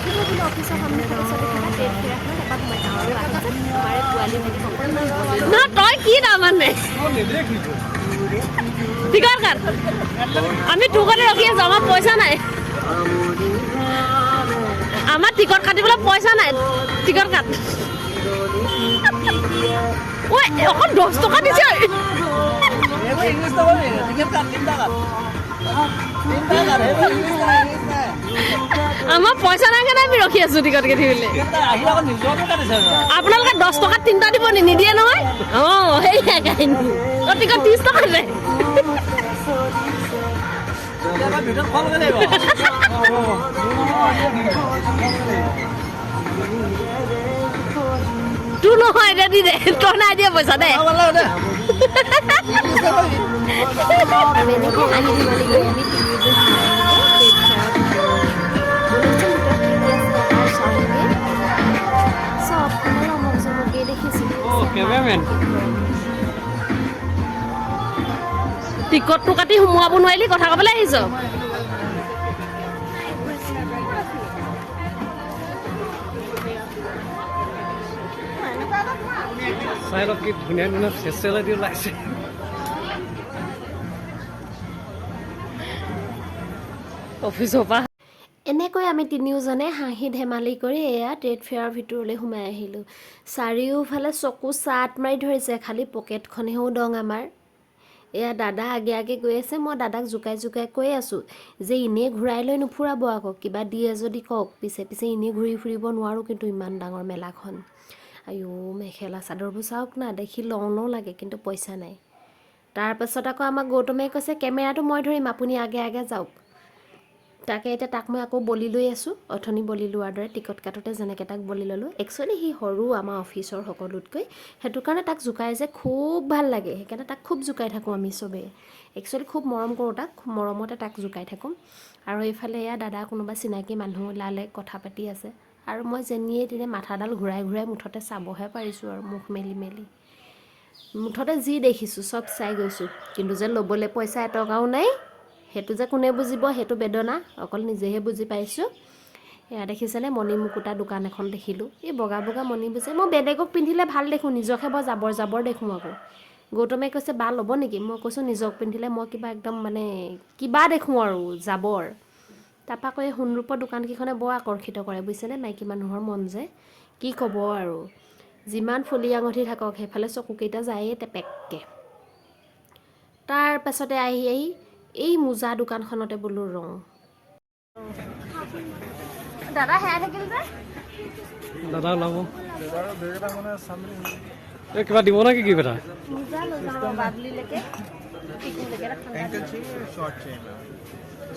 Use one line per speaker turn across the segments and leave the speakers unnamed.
আহিব বোলে অফিচৰ সন্মুখতে চবে কিবা ট্ৰেড ফেয়াৰখনত এপাক সোমাই যাওঁ আৰু আহি আমাৰে পোৱালি মেলি সকলো ন তই কি তাৰমানে টিকট কাট আমি টুকতে ৰখি আছোঁ আমাৰ পইচা নাই আমাৰ টিকট কাটিবলৈ পইচা নাই টিকট কাট ঐ অকল 10 টকা দিছে আমাৰ পইচা নাই কাৰণে আমি ৰখি আছো টিকট কাটিবলৈ আপোনালোকে 10 টকাত 3টা দিব নিদিয়ে নহয় সেইয়া কাহিনী টিকট 30 টকা দে তোৰ নহয় এতিয়া দি দে তই নাই দিয়া পইচা দে টিকটটো কাটি সোমোৱাব নোৱাৰিলি কথা ক'বলৈ আহিছ
চাই লওক কি ধুনীয়া ধুনীয়া ফেচিলিটি ওলাইছে
অফিচৰ পৰা এনেকৈ আমি তিনিওজনে হাঁহি ধেমালি কৰি এয়া ট্ৰেড ফেয়াৰৰ ভিতৰলৈ সোমাই আহিলোঁ চাৰিওফালে চকু চাট মাৰি ধৰিছে খালি পকেটখনেও দং আমাৰ এয়া দাদা আগে আগে গৈ আছে মই দাদাক জোকাই জোকাই কৈ আছোঁ যে এনেই ঘূৰাই লৈ নুফুৰাব আকৌ কিবা দিয়ে যদি কওক পিছে পিছে এনেই ঘূৰি ফুৰিব নোৱাৰোঁ কিন্তু ইমান ডাঙৰ মেলাখন আয়ো মেখেলা চাদৰবোৰ চাওক না দেখি লওঁ লওঁ লাগে কিন্তু পইচা নাই তাৰপাছত আকৌ আমাক গৌতমে কৈছে কেমেৰাটো মই ধৰিম আপুনি আগে আগে যাওক তাকে এতিয়া তাক মই আকৌ বলি লৈ আছোঁ অথনি বলি লোৱাৰ দৰে টিকট কাটোতে যেনেকৈ তাক বলি ল'লোঁ একচুৱেলি সি সৰু আমাৰ অফিচৰ সকলোতকৈ সেইটো কাৰণে তাক জোকাই যে খুব ভাল লাগে সেইকাৰণে তাক খুব জোকাই থাকোঁ আমি চবেই একচুৱেলি খুব মৰম কৰোঁ তাক খুব মৰমতে তাক জোকাই থাকোঁ আৰু এইফালে এয়া দাদা কোনোবা চিনাকি মানুহ ওলালে কথা পাতি আছে আৰু মই যেনিয়ে তেনে মাথাডাল ঘূৰাই ঘূৰাই মুঠতে চাবহে পাৰিছোঁ আৰু মুখ মেলি মেলি মুঠতে যি দেখিছোঁ চব চাই গৈছোঁ কিন্তু যে ল'বলৈ পইচা এটকাও নাই সেইটো যে কোনে বুজিব সেইটো বেদনা অকল নিজেহে বুজি পাইছোঁ এয়া দেখিছেনে মণি মুকুতা দোকান এখন দেখিলোঁ এই বগা বগা মণি বুজে মই বেলেগক পিন্ধিলে ভাল দেখোঁ নিজকহে বৰ জাবৰ জাবৰ দেখোঁ আকৌ গৌতমে কৈছে বা ল'ব নেকি মই কৈছোঁ নিজক পিন্ধিলে মই কিবা একদম মানে কিবা দেখোঁ আৰু জাবৰ তাৰপৰা আকৌ এই সোণৰূপৰ দোকানকেইখনে বৰ আকৰ্ষিত কৰে বুজিছেনে মাইকী মানুহৰ মন যে কি ক'ব আৰু যিমান ফুলি আঙঠি থাকক সেইফালে চকুকেইটা যায়েই টেপেককৈ তাৰ পাছতে আহি এই মোজা দোকানখনতে বোলো ৰং দাদা হেৰাই থাকিল যে
দাদা ওলাব এই কিবা দিব নেকি কি কথা
মোজা লৈ যাওঁ বাদলিলৈকে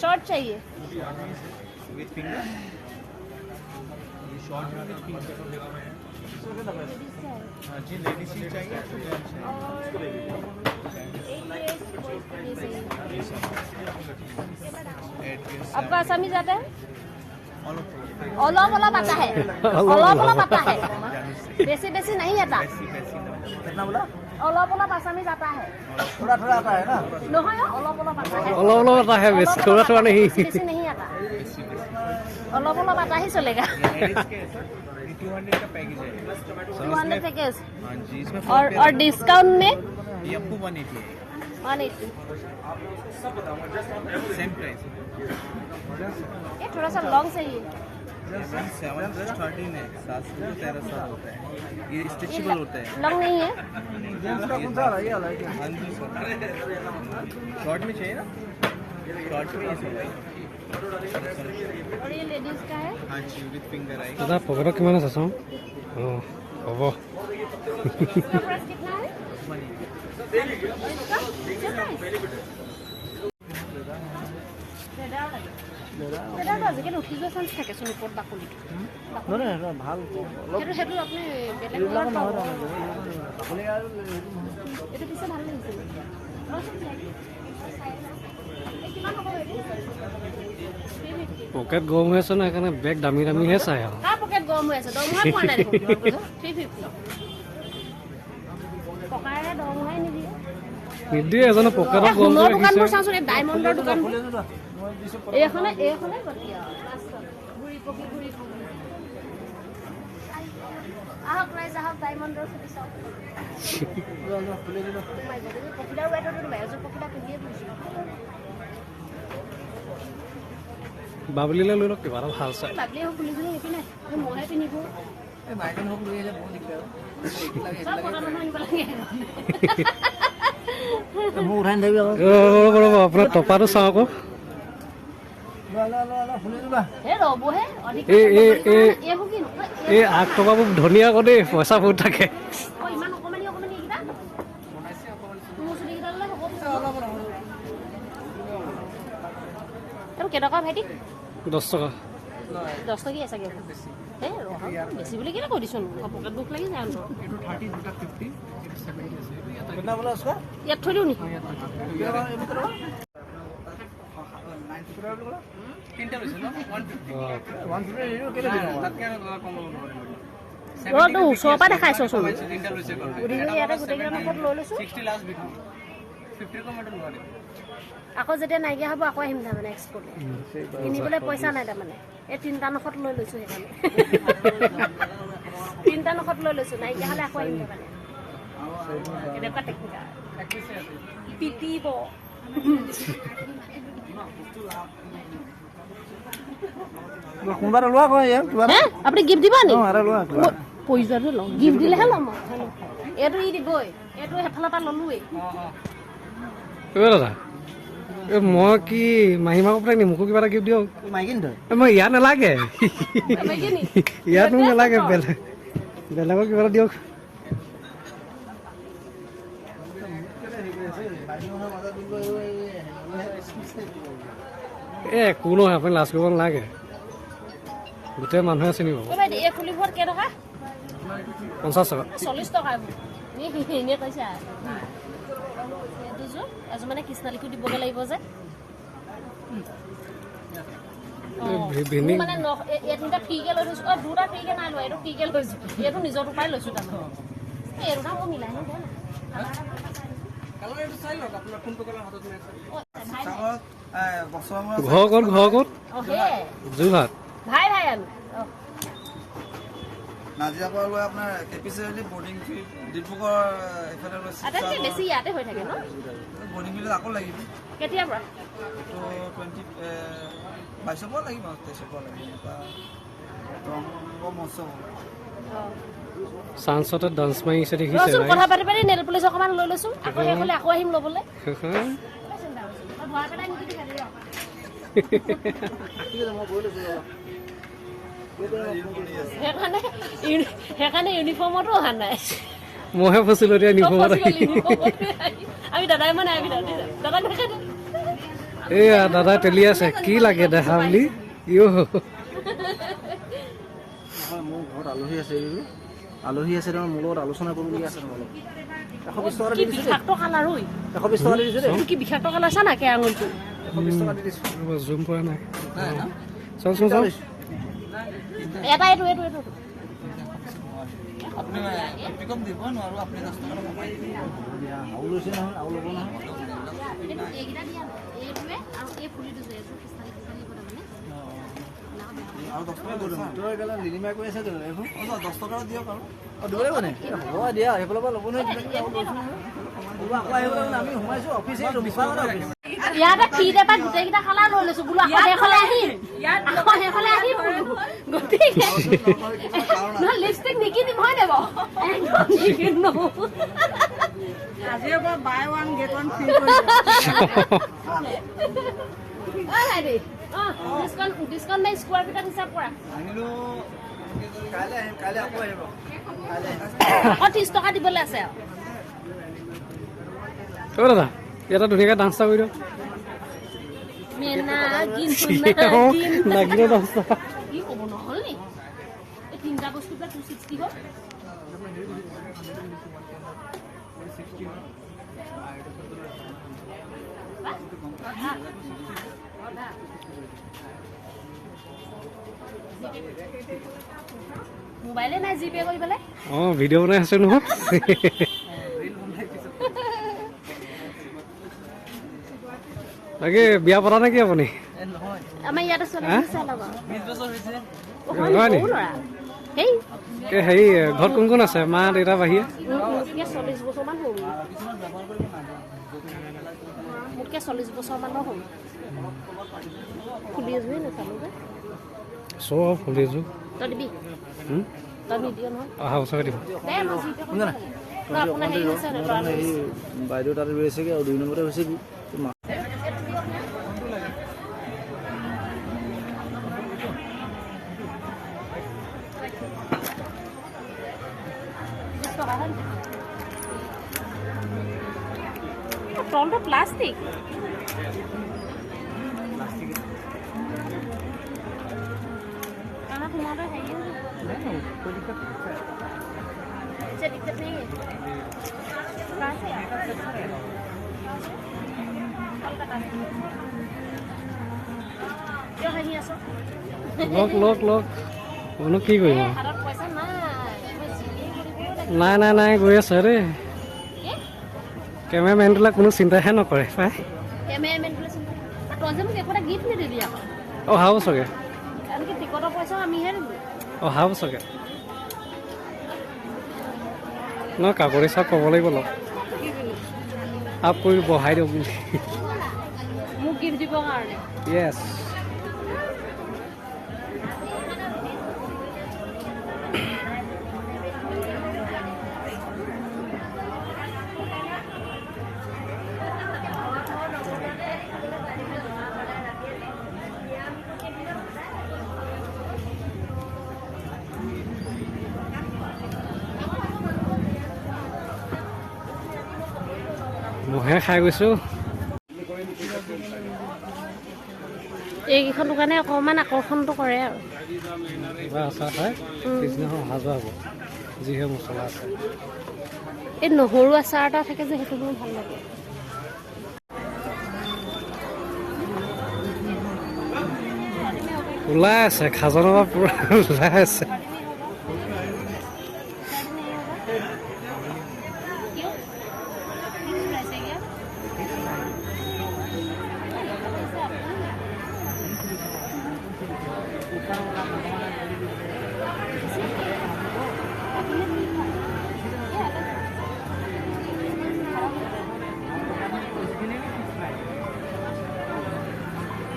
शॉर्ट चाहिए
विद फिंगर शॉर्ट में विद फिंगर हाँ जी लेडीज ही चाहिए
आपका असमीज आता है ओला बोला पता है ओला बोला पता है बेसी बेसी नहीं आता
कितना बोला
ओला बोला असमीज आता है
थोड़ा थोड़ा आता है ना
नहीं ओला बोला पता है
অলপ অলপ এটা হে বেছি থোড়া থোড়া नहीं
बेसी नहीं आता ओला बोला पता ही चलेगा
200 का पैकेज है
200 पैकेज
हाँ जी इसमें
और डिस्काउंट में
ये आपको 180 है
180
सेम प्राइस
ये थोड़ा सा लॉन्ग चाहिए
713 है 713 होता है ये स्ट्रेचेबल होता है
लॉन्ग नहीं है
हाँ जी शॉर्ट में चाहिए ना शॉर्ट में ये सब है
और ये लेडीज का है
हाँ जी विद फिंगर आएगा
দাদা পকেটত কিমান আছে চাওঁ অঁ হ'ব
इसका प्राइस कितना है इसका আজিকালি উঠি যোৱা চান্স থাকেচোন ওপৰত বাকলিটো
ভাল
সেইটো সেইটো আপুনি বেলেগ এইটো পিছে ভাল লাগিছিল কিমান হ'ব
পকেট গৰম হৈ আছে ন সেইকাৰণে বেগ দামী দামীহে চাই আৰু
কাৰ পকেট গৰম হৈ আছে দৰমহা পোৱা নাই দেখোন 350 পকাৰে দৰমহাই নিদিয়ে
নিদিয়ে এজনে পকেটত গৰম
সোণৰ
কৰি
দোকানবোৰ
ৰাখিছে
চাওঁচোন এই ডায়মণ্ডৰ দোকানবোৰ এইখনে গতি আৰু লাষ্টত ঘূৰি পকি আহক ৰাইজ আহক ডায়মণ্ডৰ খেলি চাওক পখিলাৰ ৱেটতো তোমাৰ এযোৰ পখিলা পিন্ধিয়ে ফুৰিছোঁ
বাবলিলে লৈ লওক কিবা এটা ভাল চাই
বাবলিয়ে হওক খুলি নিপিনে মহে পিন্ধিব
মাইকেল হোক লৈ আহিলে বহুত দিগদাৰ
চব মতা মানুহ আনিব লাগে
মোক উঠাই নিদিবি আকৌ
ৰ'ব আপোনাৰ টপাটো চাওঁ আকৌ
শুনি দিবা
হে ৰ'বহে অধিক এইবোৰ কিনো
এই 8 টকাবোৰ ধুনীয়া আকৌ দেই পইচা বহুত থাকে
ইমান অকণমানি এইকেইটা মোৰ চুলিকেইটা ল'লে হ'ব এইটো কেইটকা ভাইটি
10 টকা
10 টকীয়া চাগে এই বেছি বুলি কেনে কৈ দিছোঁ পকেট বুক লাগি যায় ইয়াত থৈ দিওঁ নি
তিনিটা লৈছে ন 150
ওচৰৰ পৰা দেখাইছোচোন
তিনিটা লৈছে
ইয়াতে গোটেইকেইটা ক'ত লৈ লৈছোঁ
60 লাষ্ট বিক্ৰী 50 কম এটা নোৱাৰে
আকৌ যেতিয়া নাইকিয়া হ'ব আকৌ আহিম তাৰমানে এক্সপৰ্ট কিনিবলৈ পইচা নাই তাৰমানে এই 3টা নখত লৈ লৈছোঁ সেইকাৰণে 3টা নখত লৈ লৈছোঁ নাইকিয়া হ'লে আকৌ আহিম তাৰমানে এনেকুৱা টেকনিকা পিটিব
কোনোবা লোৱা কয়
আপুনি গিফ্ট দিব নি
লোৱা
পইচাটো লওঁ গিফ্ট দিলেহে ল'ম এইটো দিবই এইটো সেইফালৰ পৰা ল'লোৱেই
দাদা মই কি মাহীমাকৰ পৰা নি মোকো কিবা এটা গিফ্ট দিয়ক
মাইকিন তই
মই ইয়াত নালাগে ইয়াত মোক নালাগে বেলেগক কিবা এটা দিয়ক একো নহয় আপুনি লাজ কৰিব নালাগে গোটেই মানুহে চিনি পাব
এই ফুলিবোৰ কেইটকা
50 টকা
40 টকা এনেই কৈছা দুযোৰ এযোৰ মানে কৃষ্ণালীকো দিবগৈ লাগিব যে মানে এই 3টা ফ্ৰীকে লৈ থৈছোঁ 2টা ফ্ৰীকে নাই লোৱা এইটো ফ্ৰীকে লৈছোঁ এইটো নিজৰ পৰাই লৈছোঁ তাৰমানে এই 2টা মই মিলাই নো
ঘৰ ক'ত যোৰহাট
ভাই আমি
নাজিৰা পৰা লৈ আপোনাৰ কেপিচি বৰ্ডিং ফিল্ড ডিব্ৰুগড় এইফালে
আটাইতকৈ বেছি ইয়াতে হৈ থাকে ন
বৰ্ডিং ফিল্ডত আকৌ লাগিব
কেতিয়াৰ পৰা
তো 22 পৰা লাগিব 23 পৰা লাগিব মহোৎসৱ
চান্সতে ডান্স মাৰিছে দেখিছে
ৰচোন কথা পাতি পাতি নেল পুলিচ অকণমান লৈ লৈছোঁ আকৌ সেইফালে আকৌ আহিম ল'বলৈ সেইকাৰণে ইউনিফৰ্মতো অহা নাই
মইহে ফচিলো এতিয়া ইউনিফৰ্মত
আমি দাদাই মানে দাদা
এয়া দাদা তেলি আছে কি লাগে দেখা বুলি
মোৰ ঘৰত আলহী আছে তাৰ মোৰ লগত আলোচনা কৰিবলগীয়া আছে
বিষাক্ত কালাৰ ঐ
120 টকা দিছে দেই
কি বিষাক্ত কালাৰ চা নাকে আঙুলটো
120 টকা দি দিছো
জুম পৰা নাই
চাওক
এটা এইটো
আপুনি পিকআপ দিব নোৱাৰো আপুনি 10 টকা কমাই দিব আউ লৈছে নহয় আউ ল'ব নহয়
এইকেইটা দিয়া এইটোৱে আৰু এই ফুলিটো যে এইটো কিস্তালি
আৰু 10 টকা দিব তোৰ গলা লিলিমা কৈ আছে তো এখন 10 টকা দিয়ক আৰু দিব লাগিব নে হ'ব দিয়া এইফালৰ পৰা ল'ব নহয় কিবা আমি সোমাইছো অফিচে
ইয়াতে ফ্ৰীতে পাই গোটেইকেইটা কালাৰ লৈ লৈছোঁ বোলো আকৌ সেইফালে আহিম গোটেইকে নহয় লিপষ্টিক নিকিনিম হয় নে বাৰু নিকিনো
আজিৰ পৰা buy one get one free
discount নাই স্কোৱাৰ ফিটত হিচাপ কৰা
আনিলো কাইলৈ আকৌ আহিব
আকৌ 30 টকা দিবলৈ আছে আৰু
দাদা এটা ধুনীয়াকৈ ডান্স এটা কৰি দিয়ক লাগিলে 10 টকা
কি ক'ব নহ'ল নি এই 3টা বস্তু পৰা 260 হ'ল মোবাইলে নাই জিপে কৰিবলৈ
ভিডিঅ' বনাই আছে নহয় তাকে বিয়া পতা নেকি আপুনি
আমাৰ ইয়াতে চলি
হা?
আছে লগৰ
20 বছৰ হৈছে
হয় নি?
সৰু ল'ৰা হেই
হেৰি ঘৰত কোন কোন আছে মা দেউতা বাহিৰে
মোতকৈ 40 বছৰমান হ'ল মোতকৈ 40 বছৰমানৰ হ'ল খুলি আছোহে নাচালোঁ যে
চব খুলিছোঁ
তই দিবি তই নিদিয় নহয়
অহা বছৰকে দিম
দে মই জিপে কথা লাগে ন আপোনাৰ হেৰি হৈছে নে ল'ৰা
এই বাইদেউ তাতে ৰৈ আছেগৈ আৰু 2 নম্বৰতে হৈছে কি
তলটো প্লাষ্টিক আমাৰ সোমাওঁতে হেৰি से दिक्कत नहीं है कहाँ से क्यों है नहीं
লগ কোনো কি কৰিব
हाथ पैसा ना
নাই গৈ আছে ৰে কেমেৰামেনটোলে কোনো চিন্তাহে নকৰে পাই
कैमरामैन बोले सुन तो आज मुझे एक गिफ्ट नहीं दे दिया
অহা বছৰকে
कारण कि टिकट पैसा हम ही है
অহা বছৰকে ন কাকৰি চাপ ক'ব লাগিব অলপ আপ কৰি বহাই দিয়ক বুলি
मुझे गिफ्ट দিব কাৰণে
য়েছ মহে খাই গৈছোঁ
এইকেইখন দোকানে অকণমান আকৰ্ষণটো কৰে আৰু
কিবা আচাৰ খাই পিছদিনাখন অহা যোৱা হ'ব যিহে মছলা আছে
এই নহৰু আচাৰ এটা থাকে যে সেইটো মোৰ ভাল লাগে
ওলাই আছে খাজানাৰ পৰা পূৰা ওলাই আছে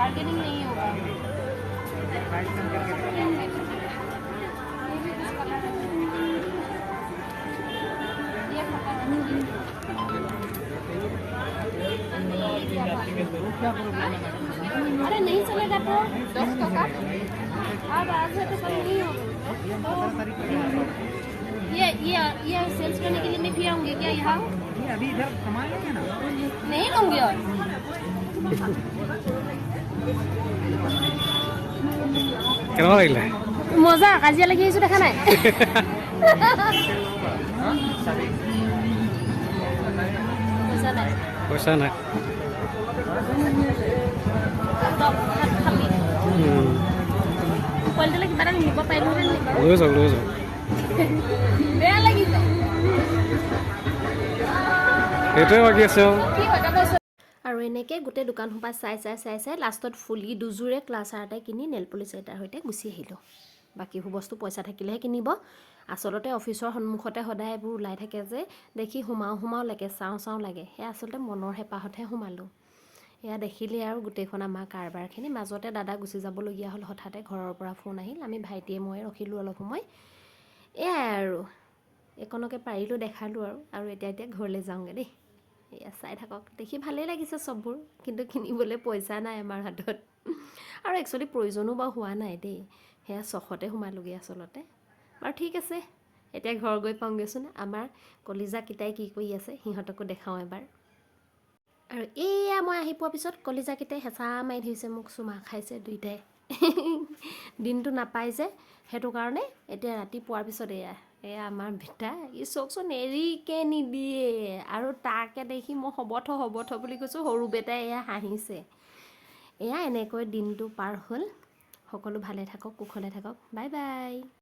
बार्गेनिंग नहीं होगा अरे नहीं चलेगा तो 10 टका अब आज है तो कल नहीं होगा ये सेल्स करने के लिए मैं फिर आऊंगी क्या यहाँ
अभी इधर सामान लेंगे ना
नहीं लूंगी और
কেনেকুৱা লাগিলে
মজা কাজিয়া লাগি আহিছো দেখা নাই
পইচা নাই
পোৱালিটোলৈ কিবা এটা নিব পাৰিলোহেঁতেন
লৈ যাওক
বেয়া লাগিছে
সেইটোৱে বাকী আছে
আৰু এনেকৈ গোটেই দোকান সোপা চাই লাষ্টত ফুলি দুযোৰে ক্লাছাৰ এটাই কিনি নেল পলিচ এটাৰ সৈতে গুচি আহিলোঁ বাকীবোৰ বস্তু পইচা থাকিলেহে কিনিব আচলতে অফিচৰ সন্মুখতে সদায় এইবোৰ ওলাই থাকে যে দেখি সোমাও লাগে চাওঁ লাগে সেয়া আচলতে মনৰ হেঁপাহতহে সোমালোঁ এয়া দেখিলে আৰু গোটেইখন আমাৰ কাৰবাৰখিনি মাজতে দাদা গুচি যাবলগীয়া হ'ল হঠাতে ঘৰৰ পৰা ফোন আহিল আমি ভাইটিয়ে মই ৰখিলোঁ অলপ সময় এয়াই আৰু এইকণকে পাৰিলোঁ দেখালোঁ আৰু এতিয়া ঘৰলৈ যাওঁগৈ দেই এয়া চাই থাকক দেখি ভালেই লাগিছে চববোৰ কিন্তু কিনিবলৈ পইচা নাই আমাৰ হাতত আৰু একচুৱেলি প্ৰয়োজনো বাৰু হোৱা নাই দেই সেয়া চখতে সোমালোগৈ আচলতে বাৰু ঠিক আছে এতিয়া ঘৰ গৈ পাওঁগৈচোন আমাৰ কলিজাকেইটাই কি কৰি আছে সিহঁতকো দেখাওঁ এবাৰ আৰু এয়া মই আহি পোৱাৰ পিছত কলিজাকেইটাই হেঁচা মাৰি ধৰিছে মোক চুমা খাইছে দুইটাই দিনটো নাপায় যে সেইটো কাৰণে এতিয়া ৰাতি পোৱাৰ পিছত এয়া আমাৰ বেটা ই চকচোন এৰিকে নিদিয়ে আৰু তাকে দেখি মই হবথ বুলি কৈছোঁ সৰু বেটাই এয়া হাঁহিছে এয়া এনেকৈ দিনটো পাৰ হ'ল সকলো ভালে থাকক কুশলে থাকক বাই বাই